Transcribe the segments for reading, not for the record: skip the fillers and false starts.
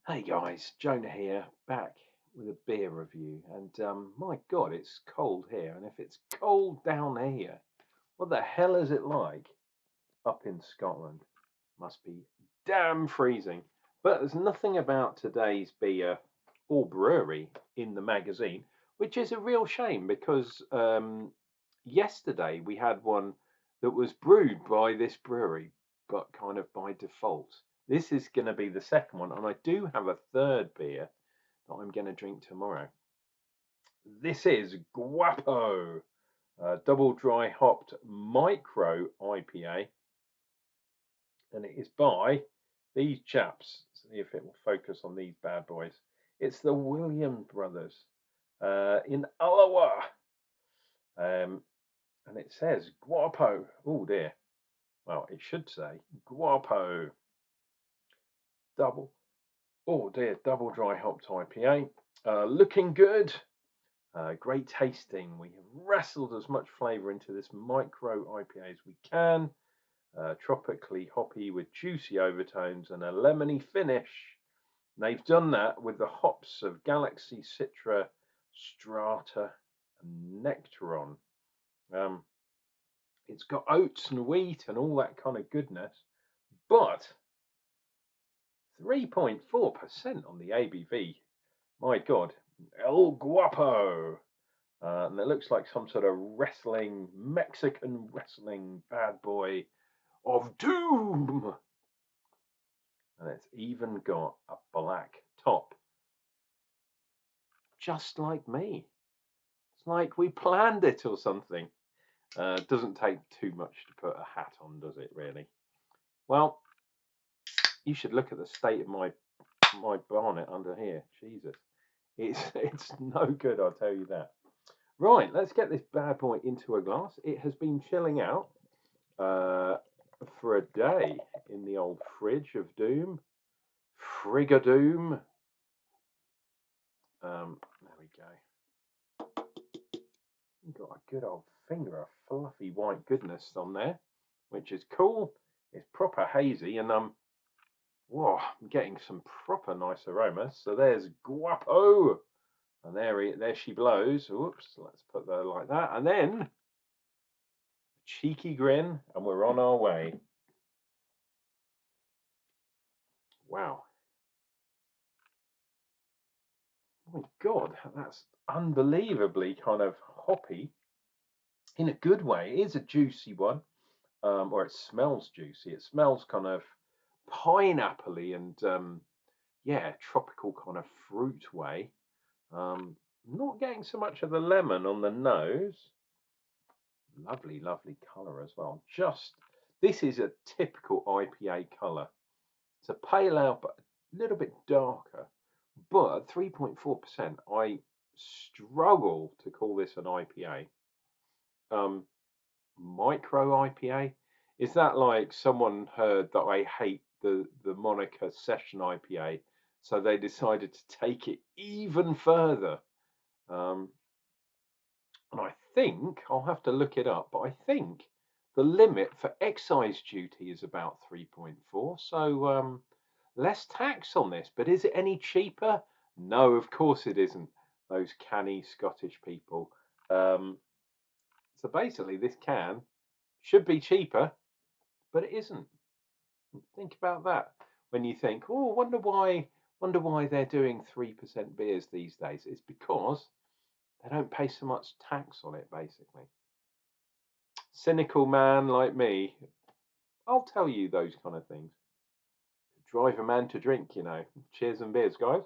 Hey guys, Jonah here, back with a beer review. And my God, it's cold here. And if it's cold down here, what the hell is it like up in Scotland? Must be damn freezing. But there's nothing about today's beer or brewery in the magazine, which is a real shame because yesterday we had one that was brewed by this brewery, but kind of by default. This is going to be the second one, and I do have a third beer that I'm going to drink tomorrow. This is Guapo, double dry hopped micro IPA, and it is by these chaps. See if it will focus on these bad boys. It's the Williams brothers in Aloha, and it says Guapo. Oh dear. Well, it should say Guapo double. Oh dear, double dry hopped IPA. Looking good. Great tasting. We have wrestled as much flavour into this micro IPA as we can. Tropically hoppy with juicy overtones and a lemony finish. And they've done that with the hops of Galaxy, Citra, Strata, and Nectaron. It's got oats and wheat and all that kind of goodness, but 3.4% on the ABV. My God, El Guapo. And it looks like some sort of Mexican wrestling bad boy of doom. And it's even got a black top, just like me. It's like we planned it or something. It doesn't take too much to put a hat on, does it, really? Well, you should look at the state of my bonnet under here. Jesus. It's no good, I'll tell you that. Right, let's get this bad boy into a glass. It has been chilling out for a day in the old fridge of doom. Frigadoom. There we go. We've got a good old finger of fluffy white goodness on there, which is cool. It's proper hazy, and whoa, I'm getting some proper nice aromas. So there's Guapo, and there she blows. Oops, let's put her like that, and then a cheeky grin, and we're on our way. Wow. Oh my God, that's unbelievably kind of hoppy in a good way. It is a juicy one, or it smells juicy. It smells kind of pineapple-y and yeah, tropical kind of fruit way. Not getting so much of the lemon on the nose. Lovely, lovely colour as well. This is a typical IPA colour. It's a pale ale, but a little bit darker. But at 3.4%, I struggle to call this an IPA. Micro IPA? Is that like someone heard that I hate the moniker session IPA, so they decided to take it even further? And I think I'll have to look it up, but I think the limit for excise duty is about 3.4. So less tax on this. But is it any cheaper? No, of course it isn't. Those canny Scottish people. So basically, this can should be cheaper, but it isn't. Think about that when you think, oh, wonder why they're doing 3% beers these days. It's because they don't pay so much tax on it, basically. Cynical man like me, I'll tell you those kind of things. Drive a man to drink, you know. Cheers and beers, guys.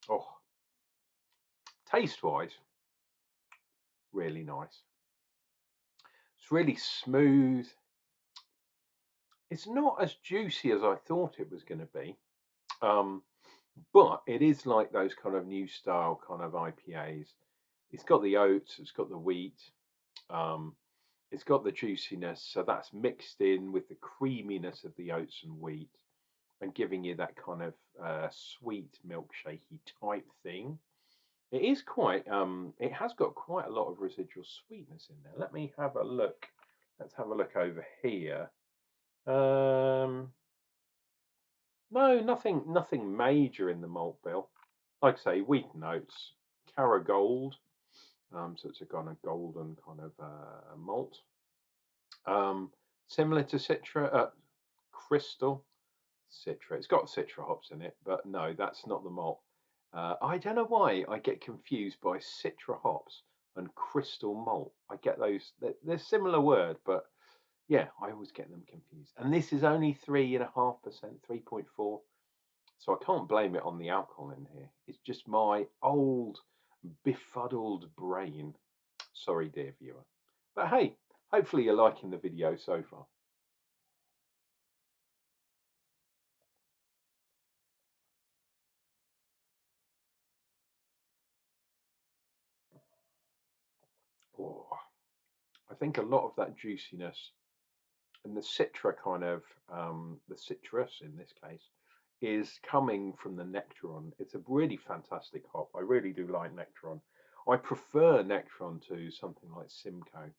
Oh, taste wise, really nice. It's really smooth. It's not as juicy as I thought it was going to be. But it is like those kind of new style kind of IPAs. It's got the oats, it's got the wheat, um, it's got the juiciness. So that's mixed in with the creaminess of the oats and wheat and giving you that kind of sweet milkshakey type thing. It is quite, it has got quite a lot of residual sweetness in there. Let me have a look. Let's have a look over here. No, nothing major in the malt bill. Like I say, wheat notes, Caragold, so it's a kind of golden kind of malt. Similar to Citra, Crystal Citra. It's got Citra hops in it, but no, that's not the malt. I don't know why I get confused by Citra hops and Crystal malt. I get those, they're similar word, but yeah, I always get them confused. And this is only 3.5%, 3.4. So I can't blame it on the alcohol in here. It's just my old befuddled brain. Sorry, dear viewer. But hey, hopefully you're liking the video so far. Oh, I think a lot of that juiciness and the citra kind of, the citrus in this case, is coming from the Nectaron. It's a really fantastic hop. I really do like Nectaron. I prefer Nectaron to something like Simcoe,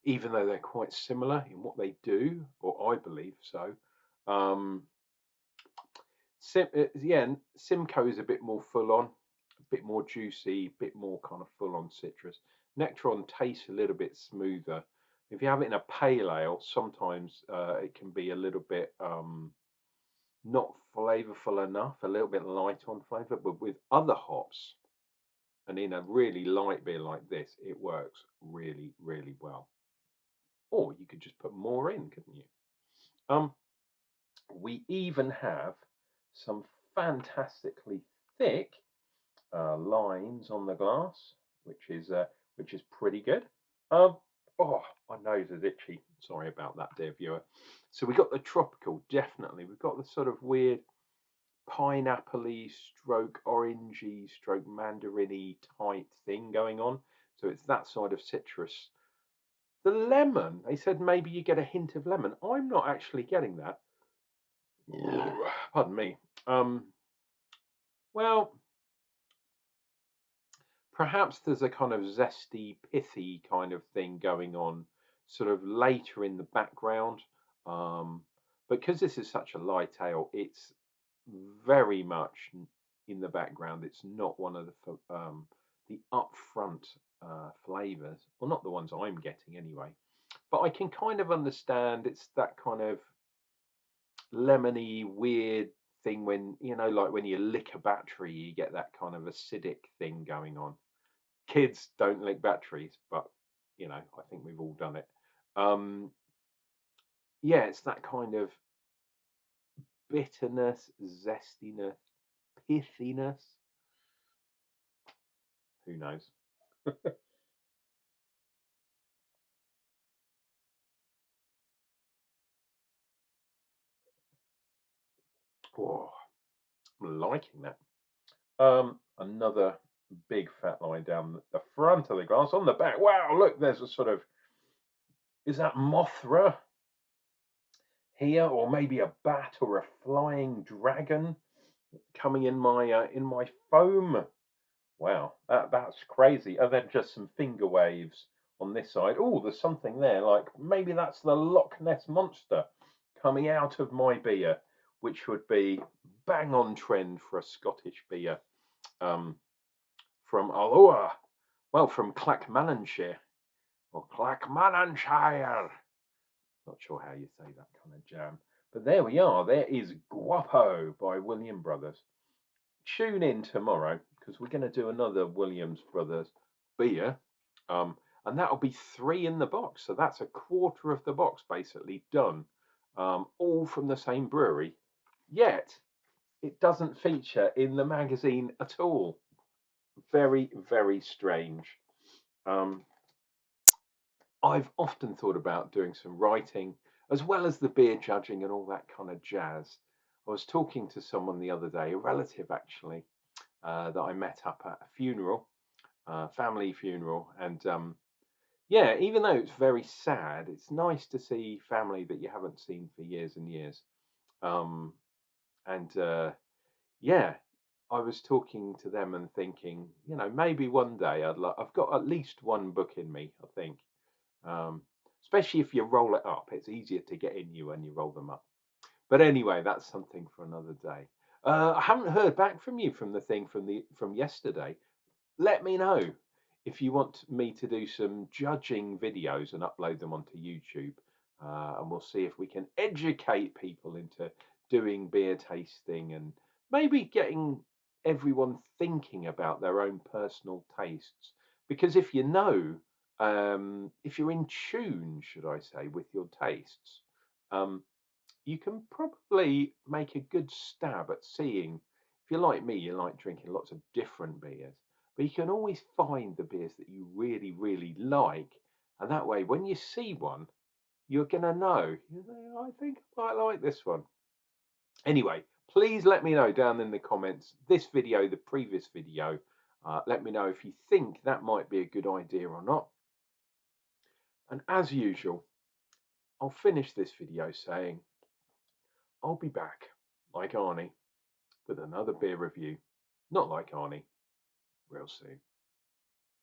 even though they're quite similar in what they do, or I believe so. Um, yeah, Simcoe is a bit more full on, a bit more juicy, a bit more kind of full on citrus. Nectaron tastes a little bit smoother. If you have it in a pale ale, sometimes it can be a little bit not flavorful enough, a little bit light on flavor. But with other hops, and in a really light beer like this, it works really, really well. Or you could just put more in, couldn't you? Um, we even have some fantastically thick lines on the glass, which is pretty good. Um, oh, my nose is itchy. Sorry about that, dear viewer. So we got the tropical, definitely. We've got the sort of weird pineapple-y stroke orangey stroke mandarin-y type thing going on. So it's that side of citrus. The lemon, they said maybe you get a hint of lemon. I'm not actually getting that. Pardon me. Well, perhaps there's a kind of zesty, pithy kind of thing going on, sort of later in the background. Um, because this is such a light ale, it's very much in the background. It's not one of the upfront flavors, well, not the ones I'm getting anyway. But I can kind of understand it's that kind of lemony, weird thing when, like when you lick a battery, you get that kind of acidic thing going on. Kids don't lick batteries, but I think we've all done it. Um, yeah, it's that kind of bitterness, zestiness, pithiness. Who knows? Oh, I'm liking that. Another big fat line down the front of the glass. On the back, wow, look, there's a sort of, is that Mothra here, or maybe a bat or a flying dragon coming in my foam? Wow, that's crazy. And then just some finger waves on this side. Oh, there's something there. Like maybe that's the Loch Ness monster coming out of my beer, which would be bang on trend for a Scottish beer. Um, from Alloa, well, from Clackmannanshire or Clackmannanshire. Not sure how you say that kind of jam. But there we are. There is Guapo by William Brothers. Tune in tomorrow because we're going to do another Williams Brothers beer. And that'll be 3 in the box. So that's a quarter of the box basically done. All from the same brewery. Yet it doesn't feature in the magazine at all. Very, very strange. Um, I've often thought about doing some writing as well as the beer judging and all that kind of jazz. I was talking to someone the other day, a relative actually, that I met up at a funeral, family funeral. And yeah, even though it's very sad, it's nice to see family that you haven't seen for years and years. Um, and yeah, I was talking to them and thinking, maybe one day I've got at least one book in me, I think. Um, Especially if you roll it up, it's easier to get in you when you roll them up. But anyway, that's something for another day. I haven't heard back from you from the thing from yesterday. Let me know if you want me to do some judging videos and upload them onto YouTube, and we'll see if we can educate people into doing beer tasting and maybe getting everyone thinking about their own personal tastes. Because if you're in tune, should I say, with your tastes, um, you can probably make a good stab at seeing. If you're like me, you like drinking lots of different beers, but you can always find the beers that you really, really like. And that way, when you see one, you're going to know, I think I might like this one. Anyway, please let me know down in the comments, this video, the previous video. Let me know if you think that might be a good idea or not. And as usual, I'll finish this video saying, I'll be back, like Arnie, with another beer review, not like Arnie, real soon.